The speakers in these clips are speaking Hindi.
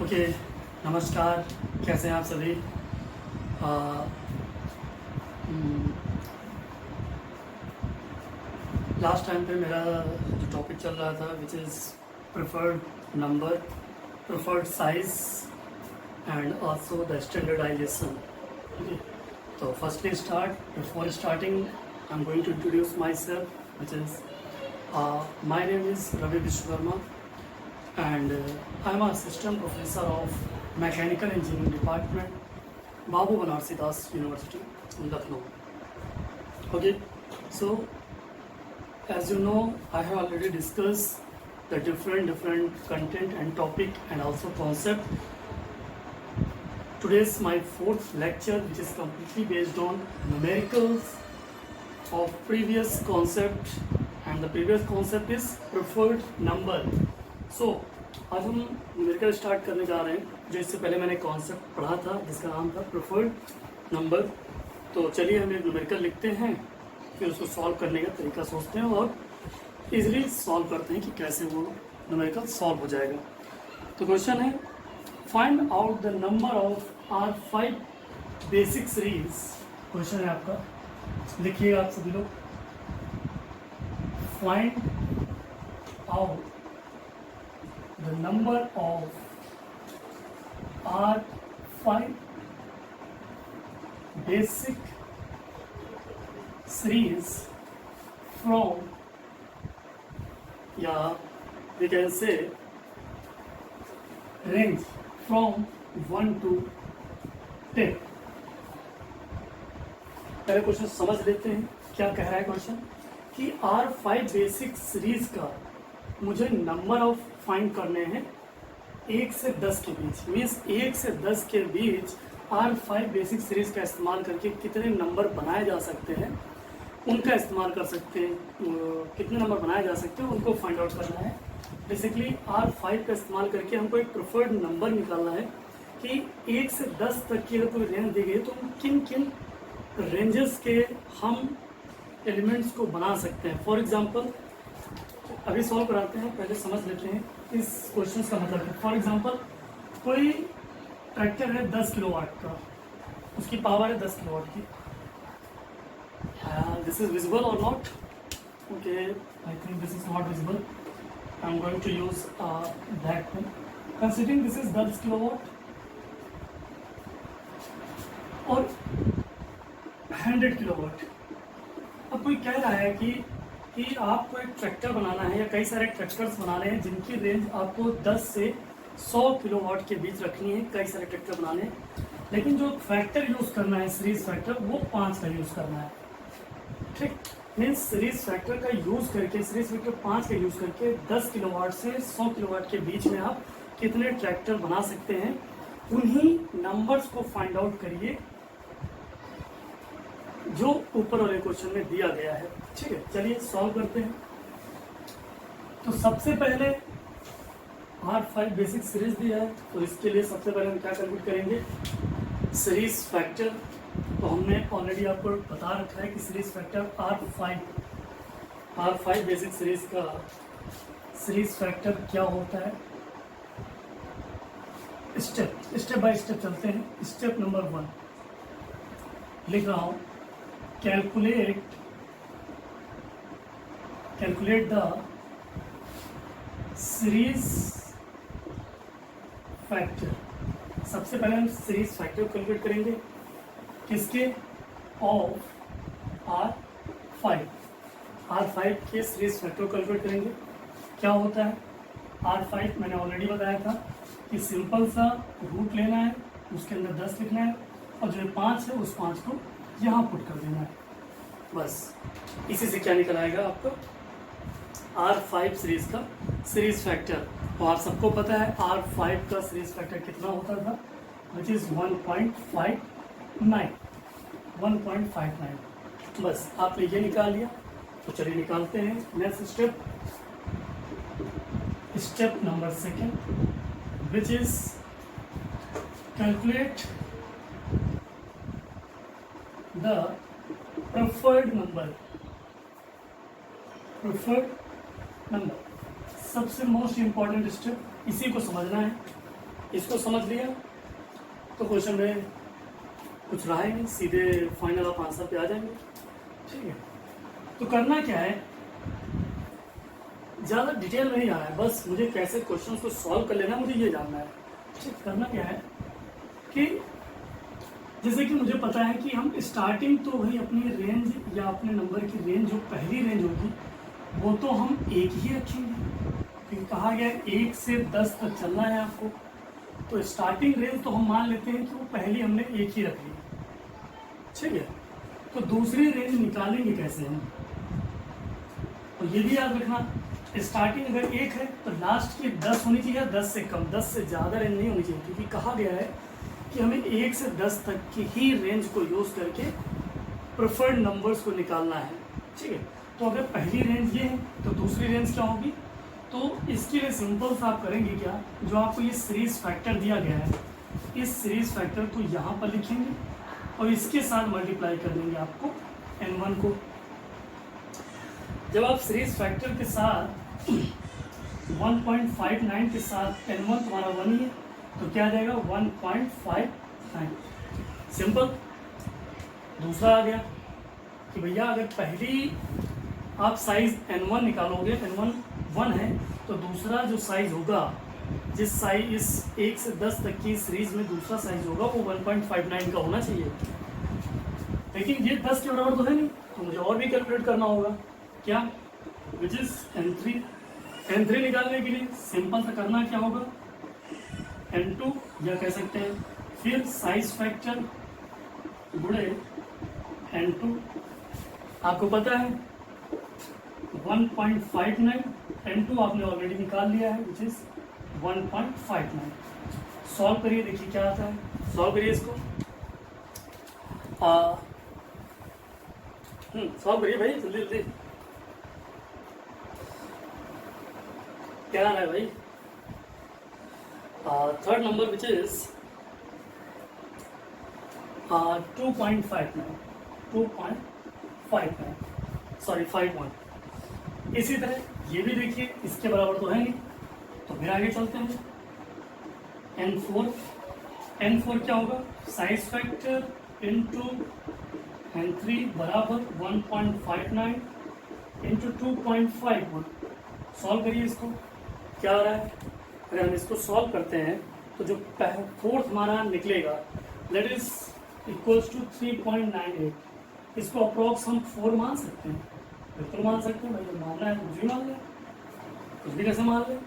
ओके, नमस्कार। कैसे हैं आप सभी? लास्ट टाइम पे मेरा जो टॉपिक चल रहा था which is preferred number, preferred size and also the standardization. Okay, तो firstly before starting I am going to introduce myself which is my name is Ravi Vishwakarma and I'm an assistant professor of mechanical engineering department, Babu Banarsi Das University in Lucknow. Okay, so as you know, I have already discussed the different content and topic and also concept. Today is my fourth lecture, which is completely based on numericals of previous concept, and the previous concept is preferred number. सो आज हम न्यूमेरिकल स्टार्ट करने जा रहे हैं, जो इससे पहले मैंने कॉन्सेप्ट पढ़ा था जिसका नाम था प्रेफर्ड नंबर। तो चलिए हम एक न्यूमेरिकल लिखते हैं, फिर उसको सॉल्व करने का तरीका सोचते हैं और इजीली सॉल्व करते हैं कि कैसे वो न्यूमेरिकल सॉल्व हो जाएगा। तो क्वेश्चन है, find out the number of R5 basic series. Question है आपका, लिखिएगा आप सभी लोग। Find out the number of R5 basic series from, yeah, we can say range from 1 to 10। पहले क्वेश्चन समझ लेते हैं क्या कह रहा है क्वेश्चन, कि R5 बेसिक सीरीज का मुझे नंबर ऑफ फाइंड करने हैं 1 से 10 के बीच। मीन्स 1 से 10 के बीच R5 बेसिक सीरीज का इस्तेमाल करके कितने नंबर बनाए जा सकते हैं, उनका इस्तेमाल कर सकते हैं, कितने नंबर बनाए जा सकते हैं उनको फाइंड आउट करना है। बेसिकली R5 का इस्तेमाल करके हमको एक प्रेफर्ड नंबर निकालना है कि 1 से 10 तक की अगर कोई रेंज दी गई तो किन किन रेंजेस के हम एलिमेंट्स को बना सकते हैं। फॉर एग्जाम्पल अभी सॉल्व कराते हैं, पहले समझ लेते हैं इस क्वेश्चन का मतलब। फॉर एग्जांपल कोई ट्रैक्टर है 10 किलोवाट का, उसकी पावर है 10 किलोवाट की। This is visible or not? Okay, I think this is not visible. I am going to use that one. Considering this is 10 kilowatt और 100 किलोवाट। अब कोई कह रहा है कि आपको एक ट्रैक्टर बनाना है या कई सारे ट्रैक्टर्स बनाने हैं जिनकी रेंज आपको 10 से 100 किलोवाट के बीच रखनी है। कई सारे ट्रैक्टर बनाने हैं, लेकिन जो फैक्टर यूज़ करना है सीरीज फैक्टर, वो 5 का यूज़ करना है। ठीक, मीन्स सीरीज फैक्टर का यूज़ करके, सीरीज फैक्टर 5 का यूज़ करके 10 किलोवाट से 100 किलोवाट के बीच में आप कितने ट्रैक्टर बना सकते हैं, उन्हीं नंबर्स को फाइंड आउट करिए जो ऊपर वाले क्वेश्चन में दिया गया है। ठीक है, चलिए सॉल्व करते हैं। तो सबसे पहले R5 बेसिक सीरीज दिया है, तो इसके लिए सबसे पहले हम क्या कैलकुलेट करेंगे, सीरीज फैक्टर। तो हमने ऑलरेडी आपको बता रखा है कि series factor R5 basic series का सीरीज फैक्टर क्या होता है। स्टेप बाय स्टेप चलते हैं। स्टेप नंबर 1 लिख रहा हूँ, calculate the series factor। सबसे पहले हम सीरीज फैक्टर कैलकुलेट करेंगे किसके, ऑफ R5 के सीरीज फैक्टर कैलकुलेट करेंगे। क्या होता है R5? मैंने ऑलरेडी बताया था कि सिंपल सा रूट लेना है, उसके अंदर 10 लिखना है और जो 5 है उस 5 को यहाँ पुट कर देना है। बस इसी से क्या निकल आएगा आपको, R5 सीरीज का सीरीज फैक्टर। और आप सबको पता है R5 का सीरीज फैक्टर कितना होता था, विच इज़ 1.59। बस आपने ये निकाल लिया। तो चलिए निकालते हैं next step number 2, which is calculate the preferred number। सबसे मोस्ट इम्पॉर्टेंट स्टेप, इसी को समझना है। इसको समझ लिया तो क्वेश्चन में कुछ रहा ही नहीं, सीधे फाइनल आप आंसर पे आ जाएंगे। ठीक है, तो करना क्या है, ज़्यादा डिटेल नहीं आना है, बस मुझे कैसे क्वेश्चन को सॉल्व कर लेना है, मुझे ये जानना है। ठीक, करना क्या है कि जैसे कि मुझे पता है कि हम स्टार्टिंग तो भाई अपनी रेंज या अपने नंबर की रेंज जो पहली रेंज होगी वो तो हम एक ही रखेंगे, क्योंकि कहा गया 1 से 10 तक चलना है आपको, तो स्टार्टिंग रेंज तो हम मान लेते हैं कि वो पहली हमने एक ही रख ली। ठीक है, तो दूसरी रेंज निकालेंगे कैसे हम, और ये भी याद रखना स्टार्टिंग अगर 1 है तो लास्ट की 10 होनी चाहिए, 10 से कम, 10 से ज़्यादा रेंज नहीं होनी चाहिए, क्योंकि कहा गया है कि हमें 1 से 10 तक की ही रेंज को यूज़ करके प्रेफर्ड नंबर्स को निकालना है। ठीक है, तो अगर पहली रेंज ये है तो दूसरी रेंज क्या होगी, तो इसके लिए सिंपल सा आप करेंगे क्या, जो आपको ये सीरीज फैक्टर दिया गया है, इस सीरीज फैक्टर को यहाँ पर लिखेंगे और इसके साथ मल्टीप्लाई कर देंगे आपको n1 को। जब आप सीरीज फैक्टर के साथ 1.59 के साथ n1 तुम्हारा 1 ही है तो क्या आ जाएगा 1.59, सिंपल। दूसरा आ गया कि भैया अगर पहली आप साइज n1 निकालोगे, n1 1 है, तो दूसरा जो साइज होगा, जिस साइज इस 1 से 10 तक की सीरीज में दूसरा साइज होगा वो 1.59 का होना चाहिए, लेकिन ये 10 के बराबर तो है नहीं, तो मुझे और भी कैलकुलेट करना होगा, क्या, विच इज n3 निकालने के लिए सिंपल सा करना क्या होगा, n2 या कह सकते हैं फिर साइज फैक्टर गुणे n2, आपको पता है 1.59, n2 आपने ऑलरेडी निकाल लिया है विच इज 1.59। सॉल्व करिए, देखिए क्या आता है, सॉल्व करिए इसको, सॉल्व करिए भाई, जल्दी जल्दी, क्या है भाई, थर्ड नंबर विच इज 2.59, इसी तरह ये भी देखिए इसके बराबर तो है नहीं, तो फिर आगे चलते हैं, n4 क्या होगा, साइज फैक्टर इंटू n3 बराबर 1.59 इंटू 2.51। सॉल्व करिए इसको, क्या आ रहा है, अगर हम इसको सॉल्व करते हैं तो जो फोर्थ हमारा निकलेगा दैट इज इक्वल्स टू 3.98, इसको अप्रॉक्स हम 4 मान सकते हैं, बिल्कुल मान सकते हैं भाई, जो मानना है कुछ भी मान लें, कुछ भी कैसे मान लें,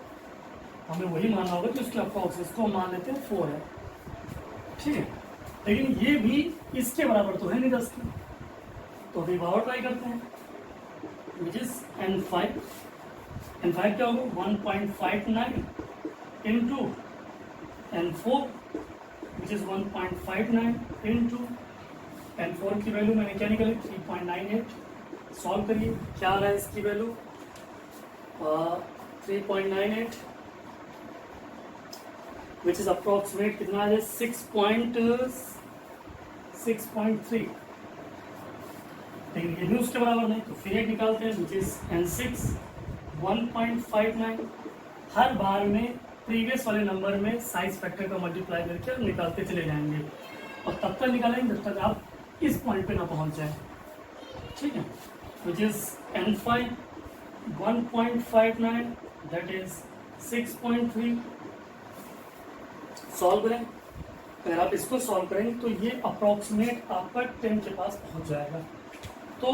हमें वही मानना होगा कि उसके अप्रॉक्स, इसको हम मान लेते हैं 4 है। ठीक है, लेकिन ये भी इसके बराबर तो है नहीं 10 की, तो अभी और ट्राई करते हैं, विच इज n5 क्या होगा 1.59 into n4 which is 1.59 into n4 की वैल्यू मैंने क्या निकाली 3.98। सॉल्व करिए, क्या आ रहा है इसकी वैल्यू 3.98 विच इज अप्रोक्सीमेट कितना आ जाए 6.3, लेकिन ये भी उसके बराबर नहीं, तो फिर एक निकालते हैं विच इज n6 1.59। हर बार में प्रीवियस वाले नंबर में साइज फैक्टर का मल्टीप्लाई करके हम निकालते चले जाएंगे, और तब तक निकालेंगे जब तक आप इस पॉइंट पे ना पहुंच जाए। ठीक है, which is n5 1.59 that is 6.3। Solve करें, अगर आप इसको सॉल्व करेंगे तो ये अप्रॉक्सीमेट आपका 10 के पास पहुंच जाएगा। तो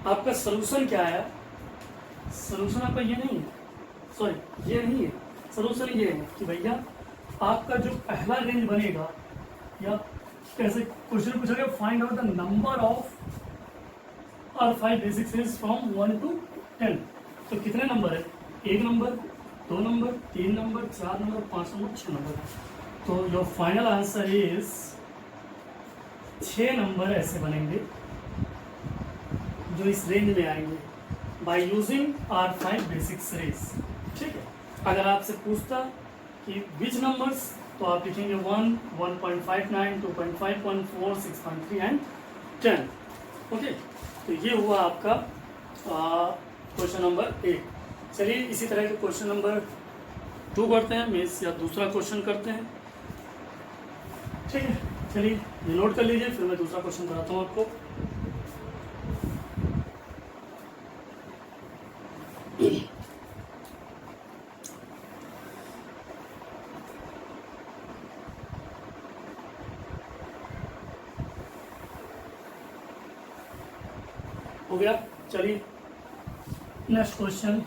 आपका सोल्यूशन क्या है, सोल्यूशन आपका ये नहीं है, सॉरी ये नहीं है, सोल्यूशन ये है कि भैया आपका जो पहला रेंज बनेगा, या कैसे क्वेश्चन पूछा गया, find out the number of और 5 बेसिक सीरीज फ्रॉम 1 to 10। तो कितने नंबर है, 1 number, 2 number, 3 number, 4 number, 5 number, 6 number. तो your final answer is 6 number ऐसे बनेंगे जो इस रेंज में आएंगे by using R5 basic series. ठीक है, अगर आपसे पूछता कि विच नंबर्स, तो आप लिखेंगे 1, 1.59, 2.51, 4, 6.3 एंड 10। ओके, तो ये हुआ आपका क्वेश्चन नंबर 1। चलिए इसी तरह के क्वेश्चन नंबर 2 करते हैं, मीन्स या दूसरा क्वेश्चन करते हैं। ठीक है, चलिए ये नोट कर लीजिए, फिर मैं दूसरा क्वेश्चन कराता हूँ आपको। हो गया, चलिए नेक्स्ट क्वेश्चन।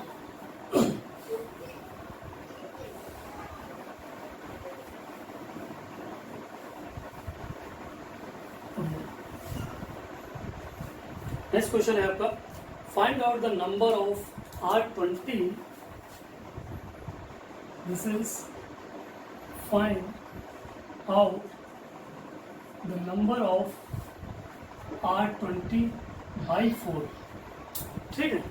नेक्स्ट क्वेश्चन है आपका, find out the number of R20। This is find out the number of R20/4। ठीक है,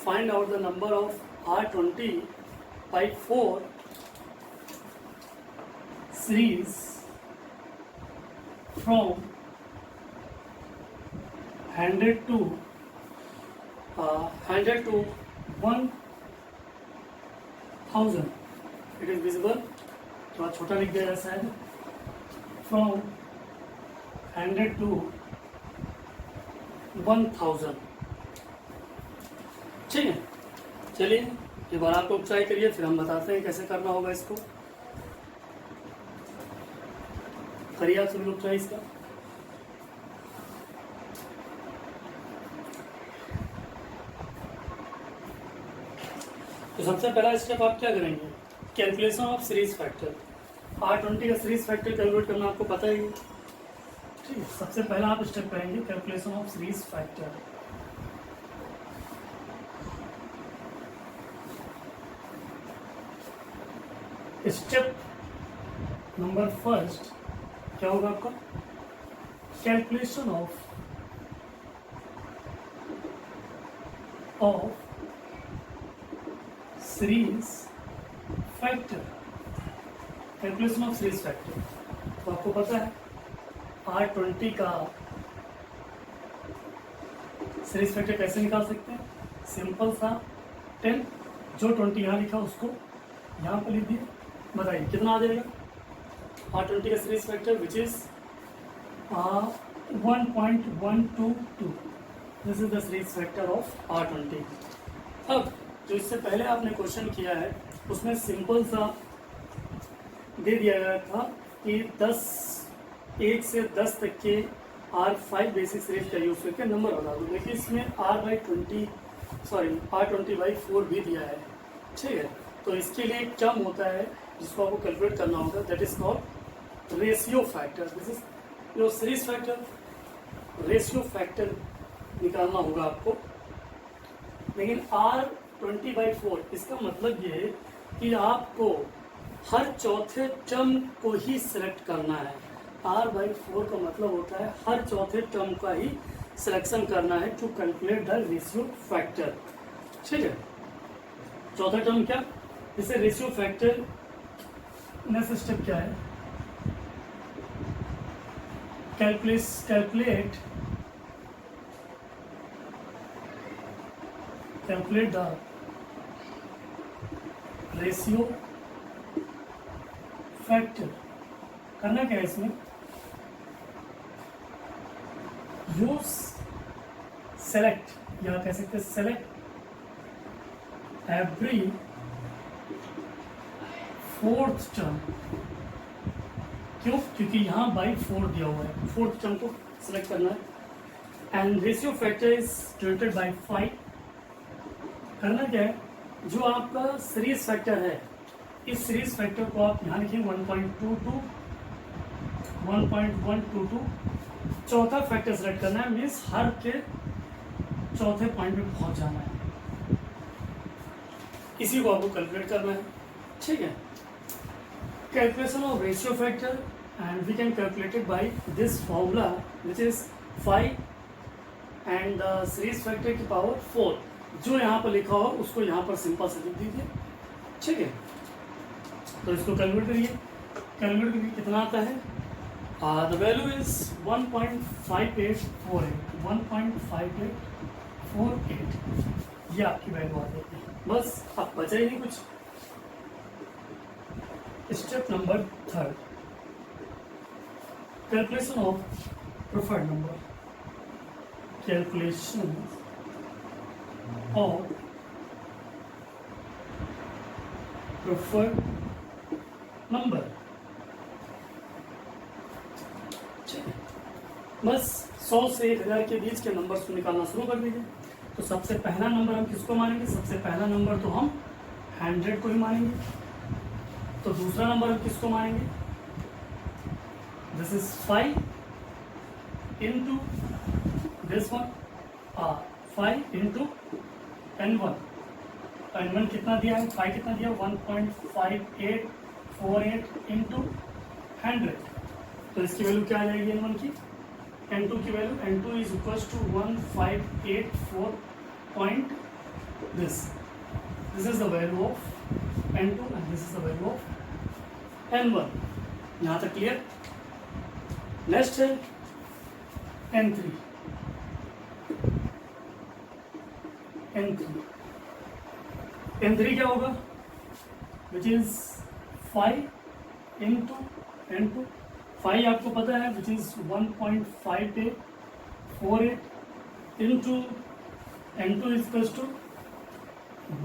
find out the number of R20/4 series from 100 to 1000। It is visible, थोड़ा छोटा लिख दिया जैसा है, फ्रॉम 100 to 1000। ठीक है, चलिए एक बार आप लोग ट्राई करिए, फिर हम बताते हैं कैसे करना होगा इसको। करिए आप सभी लोग ट्राई इसका। तो सबसे पहला स्टेप आप क्या करेंगे, calculation of series factor. R20 का सीरीज फैक्टर कैलकुलेट करना आपको पता ही है। ठीक है, सबसे पहला आप स्टेप करेंगे calculation of series factor. Step number first क्या होगा आपका, calculation of series factor. Calculation of series factor, तो आपको पता है R20 का सीरीज फैक्टर कैसे निकाल सकते हैं, सिंपल सा 10, जो 20 यहाँ लिखा उसको यहाँ पर लिख दिए, बताइए कितना आ जाएगा। R20 का series factor which is 1.122। This is the series factor of R20। अब जो इससे पहले आपने क्वेश्चन किया है उसमें सिंपल सा दे दिया गया था कि 1 से 10 तक के R5 बेसिक सीरीज का यूज करके नंबर बता दो, लेकिन इसमें R20/4 भी दिया है। ठीक है, तो इसके लिए एक टर्म होता है जिसको आपको कैलकुलेट करना होगा, that is called ratio factor. This is your series factor, ratio factor निकालना होगा आपको। लेकिन R20/4 इसका मतलब ये है कि आपको हर चौथे टर्म को ही सिलेक्ट करना है। R/4 का मतलब होता है हर चौथे टर्म का ही सिलेक्शन करना है to calculate the ratio factor. ठीक है, चौथा टर्म क्या, इसे रेशियो फैक्टर। नेक्स्ट स्टेप क्या है, कैलकुलेट द रेशियो फैक्टर। करना क्या है इसमें, यूज सेलेक्ट, या कह सकते हैं सेलेक्ट एवरी फोर्थ टर्म। क्यों, क्योंकि यहाँ बाई 4 दिया हुआ है, फोर्थ टर्म को सिलेक्ट करना है। And ratio factor is denoted by 5। करना क्या है, जो आपका सीरीज फैक्टर है, इस सीरीज फैक्टर को आप यहाँ लिखेंगे 1.22। चौथा फैक्टर सेलेक्ट करना है, मीन्स हर के चौथे पॉइंट में पहुंच जाना है, इसी को आपको कैलकुलेट करना है। ठीक है, calculation of ratio factor and we can calculate it by this formula which is 5 and the series factor की पावर 4। जो यहाँ पर लिखा हो उसको यहाँ पर सिंपल से लिख दीजिए। ठीक है, तो इसको कैलकुलेट करिए, कैलकुलेट करिए कितना आता है। द वैल्यू इज 1.5848, 1.5848, ये आपकी वैल्यू आ जाएगी। बस अब बचा ही नहीं कुछ। Step number 3, calculation of preferred number, calculation of preferred number. बस 100 से 1000 के बीच के नंबर्स को निकालना शुरू कर दीजिए। तो सबसे पहला नंबर हम किसको मानेंगे? सबसे पहला नंबर तो हम 100 को ही मानेंगे। तो दूसरा नंबर हम किसको मानेंगे? This is 5 into this one, 5 into n1। n1 कितना दिया है? 5 कितना दिया? 1.5848 इंटू 100। तो इसकी वैल्यू क्या आ जाएगी n1 की? n2 की value, n2 is equal to 1584 point this is the value of n2 and this is the value of n1। यहाँ तक क्लियर? नेक्स्ट है n3। n3 क्या होगा? विच इज 5 इंटू n2। 5 आपको पता है which is 1.5848 into n2 is equal to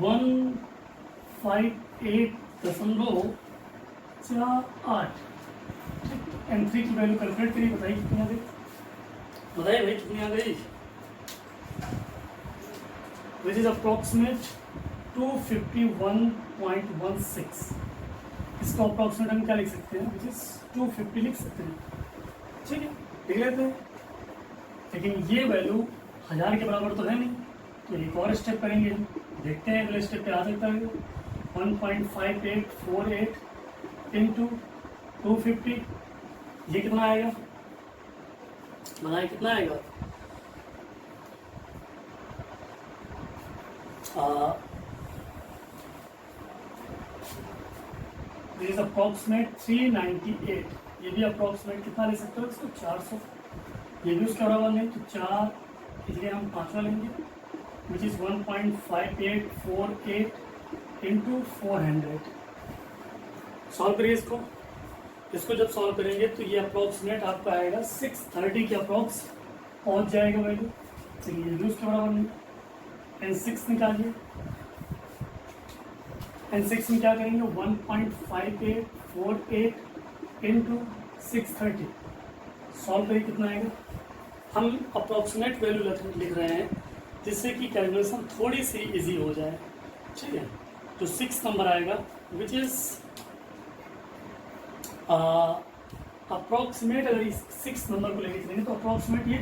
158.48। n3 की वैल्यू कैलकुलेट करिए, बताइए कितनी आ गई? बताइए भाई कितनी आ गई? Which is approximate 251.16। इसको अप्रोक्सीमेट हम क्या लिख सकते हैं? विच इज 250 लिख सकते हैं। ठीक है, लिख लेते हैं। लेकिन ये वैल्यू 1000 के बराबर तो है नहीं, तो एक और स्टेप करेंगे। देखते हैं अगले स्टेप पे आ सकता है 1.5848 इंटू 250। ये कितना आएगा? बताइए कितना आएगा? This is approximate 398। ये भी अप्रोक्सीमेट कितना ले सकते हो इसको? 400। ये भी उसके बराबर नहीं, तो 4, इसलिए हम 5वां लेंगे विच इज 1.5848 इंटू 400। सॉल्व करिए इसको। इसको जब सॉल्व करेंगे तो ये अप्रोक्सीमेट आपका आएगा 630 के अप्रोक्स पहुंच जाएगा वैल्यू। चलिए ये भी उसके बराबर नहीं। n6 निकालिए। n6 में क्या करेंगे? 1.5848 इंटू 630। सॉल्व करिए कितना आएगा? हम अप्रोक्सीमेट वैल्यू लिख रहे हैं जिससे कि कैलकुलेशन थोड़ी सी इजी हो जाए। ठीक है, तो 6 नंबर आएगा विच इज अप्रोक्सीमेट। अगर इस 6 नंबर को लेके चलेंगे तो अप्रोक्सीमेट ये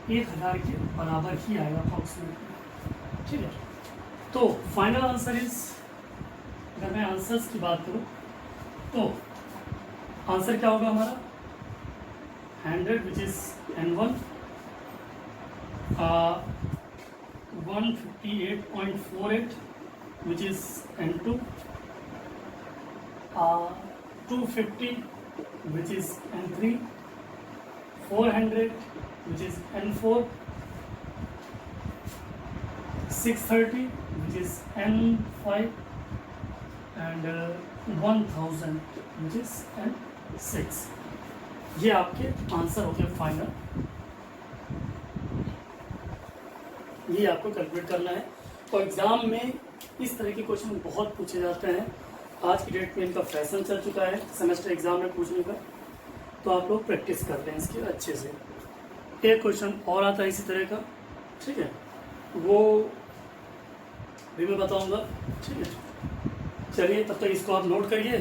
1000 के बराबर ही आएगा अप्रोक्सीमेट। ठीक है, तो फाइनल आंसर इज, अगर मैं आंसर्स की बात करूं तो आंसर क्या होगा हमारा? 100 which is n1, 158.48 which is n2, 250 which is n3, 400 which is n4, 630 which is n5 and 1000 which is n6। ये आपके आंसर हो गए फाइनल। ये आपको कैलकुलेट करना है और एग्ज़ाम में इस तरह के क्वेश्चन बहुत पूछे जाते हैं। आज की डेट में इनका फैशन चल चुका है सेमेस्टर एग्जाम में पूछने का, तो आप लोग प्रैक्टिस करते हैं इसकी अच्छे से। एक क्वेश्चन और आता है इसी तरह का, ठीक है, वो भी मैं बताऊंगा। ठीक है, चलिए तब तक इसको आप नोट करिए,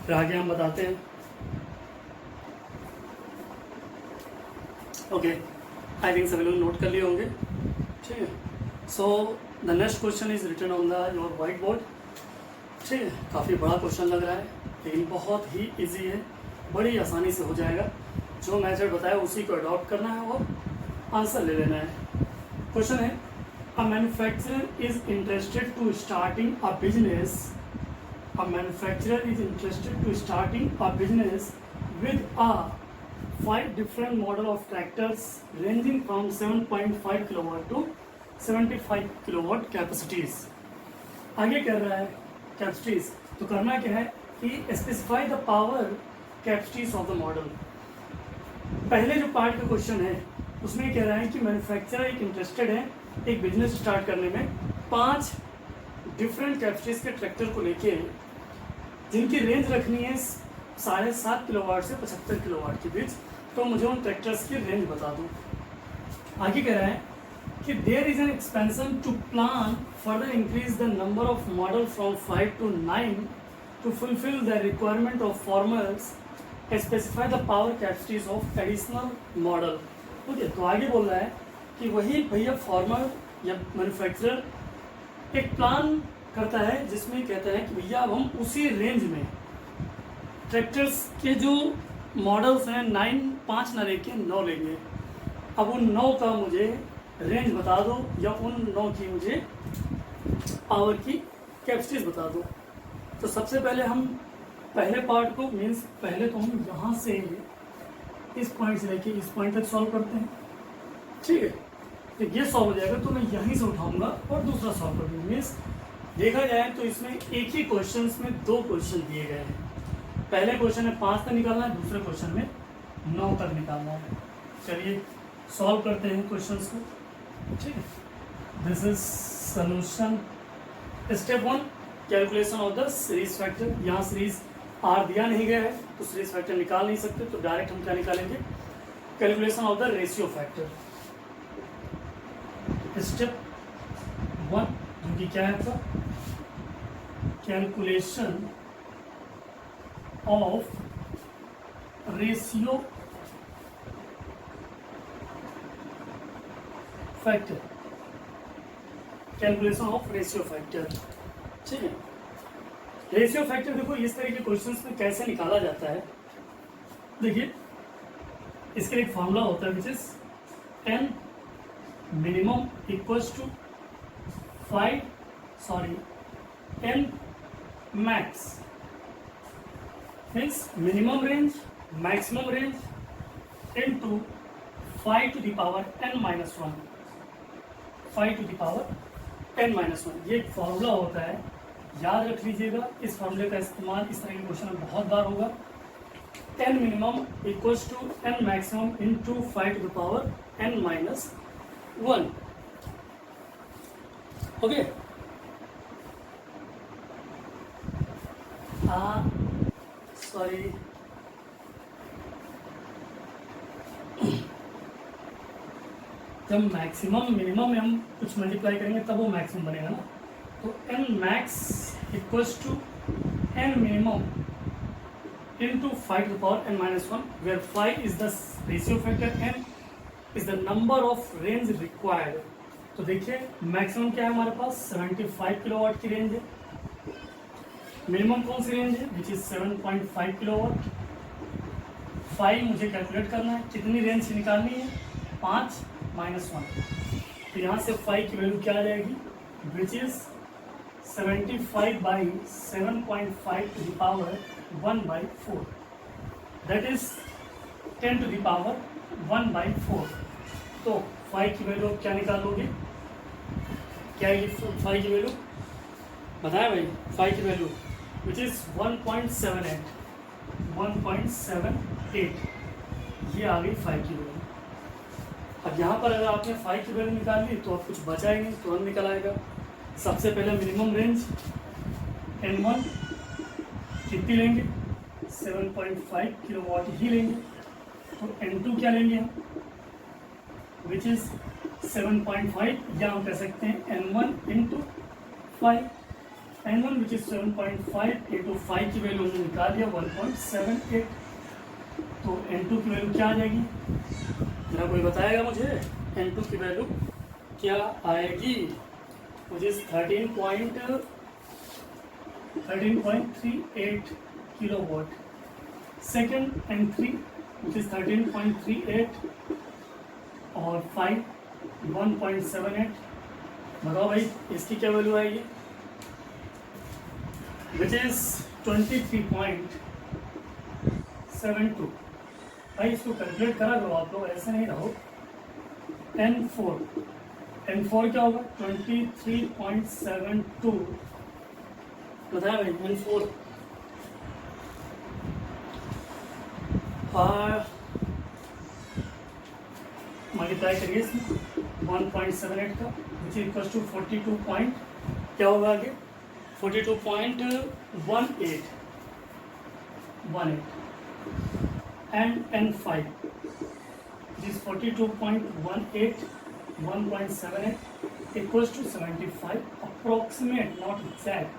फिर आगे हम बताते हैं। ओके, आई थिंक सभी लोग नोट कर लिए होंगे। ठीक है, so the next question is written on the your white board. ठीक है, काफ़ी बड़ा क्वेश्चन लग रहा है लेकिन बहुत ही इजी है, बड़ी आसानी से हो जाएगा। जो मेथड बताया उसी को अडॉप्ट करना है और आंसर ले लेना है। क्वेश्चन है, a manufacturer is interested to starting a business, a manufacturer is interested to starting a business with a 5 different model of tractors ranging from 7.5 kilowatt to 75 kilowatt capacities। आगे कह रहा है कैपेसिटीज, तो करना क्या है कि specify the power capacities of the model. पहले जो पार्ट का क्वेश्चन है उसमें कह रहा है कि मैन्युफैक्चरर एक इंटरेस्टेड है एक बिजनेस स्टार्ट करने में 5 डिफरेंट कैपेसिटीज के ट्रैक्टर को लेके, जिनकी रेंज रखनी है 7.5 किलोवाट से 75 किलोवाट के बीच। तो मुझे उन ट्रैक्टर्स की रेंज बता दो। आगे कह रहा है कि there is an expansion to plan further increase the number of model from 5 to 9 to fulfil the requirement of farmers, specify the power capacities of additional model. Okay, तो आगे बोल रहा है कि वही भैया फार्मर या मैन्युफैक्चरर एक प्लान करता है जिसमें कहता है कि भैया अब हम उसी रेंज में ट्रैक्टर्स के जो मॉडल्स हैं 5 ना लेके 9 लेंगे। अब उन 9 का मुझे रेंज बता दो या उन 9 की मुझे पावर की कैपेसिटीज बता दो। तो सबसे पहले हम पहले पार्ट को मीन्स पहले तो हम यहाँ से इस पॉइंट से लेके इस पॉइंट तक सॉल्व करते हैं, ठीक है। तो ये सॉल्व हो जाएगा तो मैं यहीं से उठाऊंगा और दूसरा सॉल्व कर दूँगा। मीन्स देखा जाए तो इसमें एक ही क्वेश्चन में 2 क्वेश्चन दिए गए हैं। पहले क्वेश्चन में 5 तक निकालना है, दूसरे क्वेश्चन में 9 तक निकालना है। चलिए सॉल्व करते हैं क्वेश्चंस को, ठीक है। This is solution. Step 1 calculation of the series factor. यहाँ सीरीज आर दिया नहीं गया है तो सीरीज फैक्टर निकाल नहीं सकते, तो डायरेक्ट हम क्या निकालेंगे, calculation of the ratio factor. Step 1 जो कि क्या है आपका, calculation of ratio factor, calculation of ratio factor, ठीक है। रेशियो फैक्टर देखो इस तरह के क्वेश्चंस में कैसे निकाला जाता है। देखिए इसके लिए एक फॉर्मूला होता है which is n minimum equals to n max, means minimum range maximum range into 5 to the power n minus 1, 5 to the power n minus 1। ये एक फॉर्मूला होता है, याद रख लीजिएगा। इस फॉर्मूले का इस्तेमाल इस तरह के क्वेश्चन में बहुत बार होगा। n minimum equals to n maximum into 5 to the power n minus 1। Okay, sorry जब मैक्सिमम मिनिमम में हम कुछ मल्टीप्लाई करेंगे तब वो मैक्सिमम बनेगा ना। तो n max equals to n minimum into 5 to the power n minus 1, where 5 is the ratio factor, n is the number of range required। तो देखिए मैक्सिमम क्या है हमारे पास 75 किलोवाट की रेंज है, मिनिमम कौन सी रेंज है विच इज 7.5 किलोवाट। 5 मुझे कैलकुलेट करना है, कितनी रेंज निकालनी है 5 minus 1। तो यहाँ से 5 की वैल्यू क्या आ जाएगी which is 75 by 7.5 to the power 1/4, that is 10 to the power 1/4। तो 5 की वैल्यू क्या निकालोगे, क्या है 5 की वैल्यू बताया भाई। 5 की वैल्यू विच इज 1.78, 1.78 ये आ गई 5 की वैल्यू। अब यहाँ पर अगर आपने 5 की वैल्यू निकाल ली तो अब कुछ बचा ही नहीं, तुरंत निकल आएगा। सबसे पहले मिनिमम रेंज n1 कितनी लेंगे 7.5 किलोवाट ही लेंगे। तो n2 क्या लेंगे हम विच इज 7.5, या हम कह सकते हैं n1 into 5, n1 which is 7.5 into 5 की वैल्यू हमने निकाल दिया 1.78। तो n2 की वैल्यू क्या आ जाएगी, मेरा कोई बताएगा मुझे n2 की वैल्यू क्या आएगी, which is 13.38 kilowatt. Second n3 which is 13.38 और 5 1.78। बताओ भाई इसकी क्या वैल्यू आएगी विच इज 23.72। भाई इसको कैलकुलेट करा करो आप लोग, ऐसे नहीं रहो। n4 क्या होगा 23.72 बताया भाई n4। मल्टीप्लाई करिए इसमें 1.78 का which is equal to 42 point क्या होगा आगे 42.18 and N5 which is 42.18 1.78 equals to 75 approximate not exact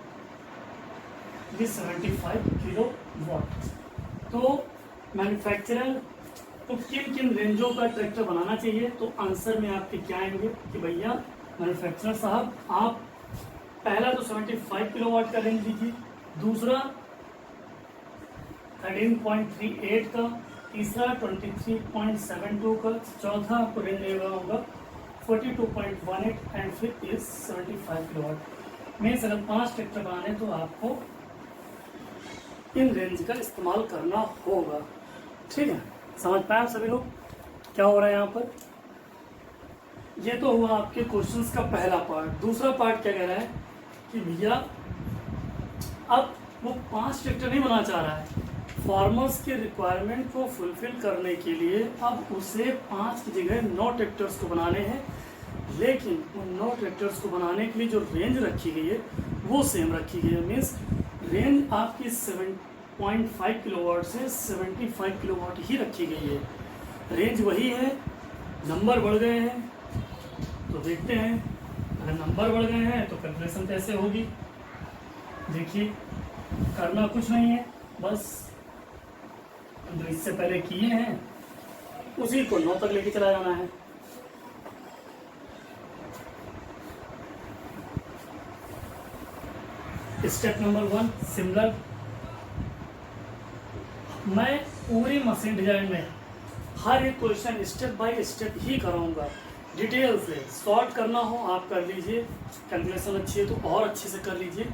this 75 kilowatt. तो मैन्युफैक्चरर को किन किन रेंजों का ट्रैक्टर बनाना चाहिए, तो आंसर में आपके क्या आएंगे कि भैया मैन्युफैक्चरर साहब आप पहला तो 75 किलोवाट का रेंज लीजिए, दूसरा 13.38 का, तीसरा 23.72 का, चौथा आपको रेंज लेगा होगा 42.18 एंड फिफ्थ इज 75 किलोवाट में। अगर 5 ट्रैक्टर बनाने तो आपको इन रेंज का इस्तेमाल करना होगा। ठीक है, समझ पाए आप सभी लोग क्या हो रहा है यहाँ पर। ये तो हुआ आपके क्वेश्चंस का पहला पार्ट। दूसरा पार्ट क्या कह रहा है कि भैया अब वो 5 ट्रैक्टर नहीं बनाना चाह रहा है, फार्मर्स के रिक्वायरमेंट को फुलफिल करने के लिए अब उसे 5 की जगह 9 ट्रैक्टर्स को बनाने हैं, लेकिन उन 9 ट्रैक्टर्स को बनाने के लिए जो रेंज रखी गई है वो सेम रखी गई है। मीन्स रेंज आपकी 7.5 किलोवाट से 75 किलोवाट ही रखी गई है, रेंज वही है। नंबर बढ़ गए हैं तो देखते हैं, अगर नंबर बढ़ गए हैं तो कैलकुलेशन कैसे होगी। देखिए करना कुछ नहीं है, बस जो इससे पहले किए हैं उसी को 9 तक लेके चला जाना है। Step number 1 similar. मैं पूरी मशीन डिजाइन में हर एक क्वेश्चन स्टेप बाय स्टेप ही कराऊंगा, डिटेल से। सॉर्ट करना हो आप कर लीजिए, कैलकुलेशन अच्छी है तो और अच्छे से कर लीजिए,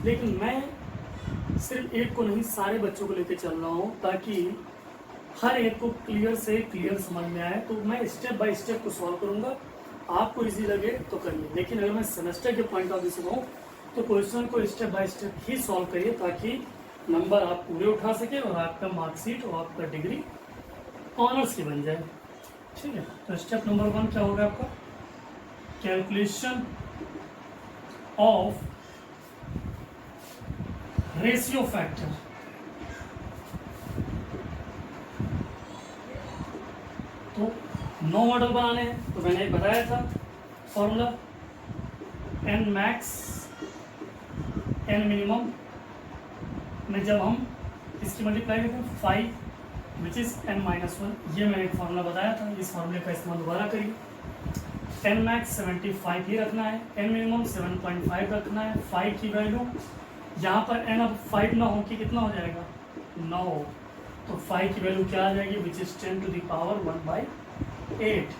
लेकिन मैं सिर्फ एक को नहीं सारे बच्चों को लेकर चल रहा हूँ ताकि हर एक को क्लियर से क्लियर समझ में आए। तो मैं स्टेप बाय स्टेप को सॉल्व करूँगा, आपको इजी लगे तो करिए, लेकिन अगर मैं सेमेस्टर के पॉइंट ऑफ व्यू से कहूँ तो क्वेश्चन को step by step he solve करिए ताकि नंबर आप पूरे उठा सके और आपका मार्कशीट और आपका डिग्री ऑनर्स की बन जाए। ठीक है, तो स्टेप नंबर 1 क्या होगा आपका, कैलकुलेशन ऑफ रेशियो फैक्टर। तो 9 मॉडल बनाने हैं तो मैंने बताया था formula n max n minimum में जब हम इसकी मल्टीप्लाई करते हैं 5 विच इज n माइनस 1, ये मैंने एक फार्मूला बताया था, इस फार्मूले का इस्तेमाल दोबारा करिए। n मैक्स 75 ही रखना है, n मिनिमम 7.5 रखना है। 5 की वैल्यू यहाँ पर n अब 5 ना हो कि कितना हो जाएगा 9, तो 5 की वैल्यू क्या आ जाएगी which is 10 to the power 1/8।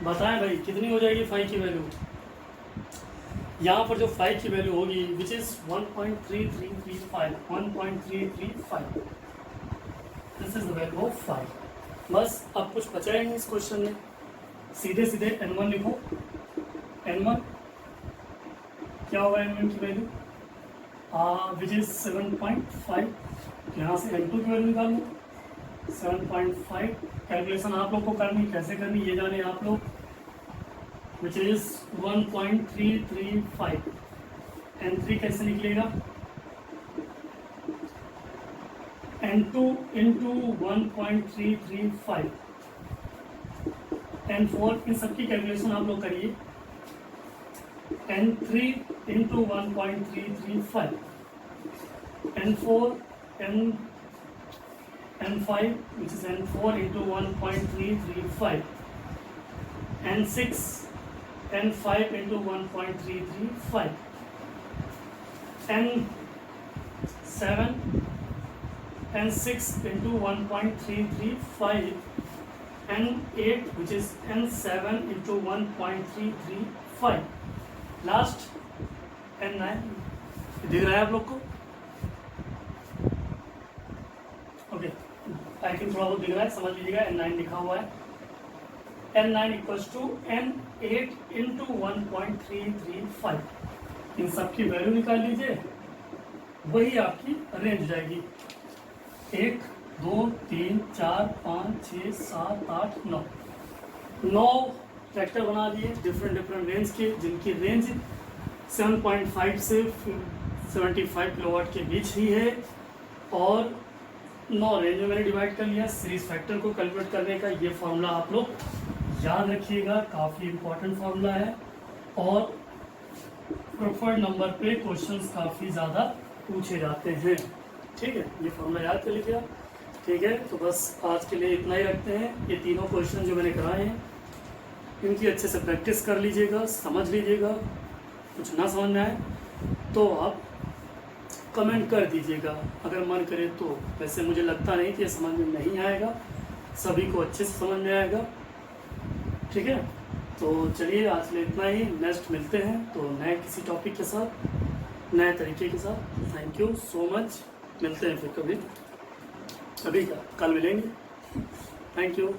बताएं भाई कितनी हो जाएगी 5 की वैल्यू। यहाँ पर जो 5 की वैल्यू होगी which is 1.3335 1.335, this is the value of 5। बस अब कुछ बचा ही नहीं इस क्वेश्चन में, सीधे सीधे n1 लिखो। n1 क्या होगा, n1 की वैल्यू विच इज 7.5, यहाँ से n2 की वैल्यू निकाल लो 7.5। कैलकुलेशन आप लोग को करनी, कैसे करनी ये जाने आप लोग, विच इज 1.335। n3 कैसे निकलेगा, n2 इंटू 1.335, n4, इन सबकी कैलकुलेशन आप लोग करिए। n3 into 1.335, n4 n5 which is n4 into 1.335, n6 n5 into 1.335, n7 n6 into 1.335, n8 which is n7 into 1.335, last n9। दिख रहा है आप लोग को, ओके आई थिंक थोड़ा बहुत दिख रहा है, समझ लीजिएगा n9 लिखा हुआ है। n9 equals to n8 into 1.335, इन सब की वैल्यू निकाल लीजिए, वही आपकी रेंज जाएगी 1 2 3 4 5 6 7 8 9। 9 ट्रैक्टर बना दिए डिफरेंट रेंज के, जिनकी रेंज 7.5 से 75 किलोवाट के बीच ही है। और 9 रेंज में मैंने डिवाइड कर लिया। सीरीज फैक्टर को कैलकुलेट करने का ये फार्मूला आप लोग याद रखिएगा, काफ़ी इंपॉर्टेंट फार्मूला है। और प्रेफर्ड नंबर पे क्वेश्चंस काफ़ी ज़्यादा पूछे जाते हैं। ठीक है, ये फार्मूला याद कर लीजिएगा। ठीक है, तो बस आज के लिए इतना ही रखते हैं। ये तीनों क्वेश्चन जो मैंने कराए हैं इनकी अच्छे से प्रैक्टिस कर लीजिएगा, समझ लीजिएगा। कुछ ना समझ में आए तो आप कमेंट कर दीजिएगा अगर मन करे तो। वैसे मुझे लगता नहीं कि ये समझ में नहीं आएगा, सभी को अच्छे से समझ में आएगा। ठीक है, तो चलिए आज के लिए इतना ही। नेक्स्ट मिलते हैं तो नए किसी टॉपिक के साथ, नए तरीके के साथ। Thank you so much. मिलते हैं फिर कभी, अभी क्या कल मिलेंगे। Thank you.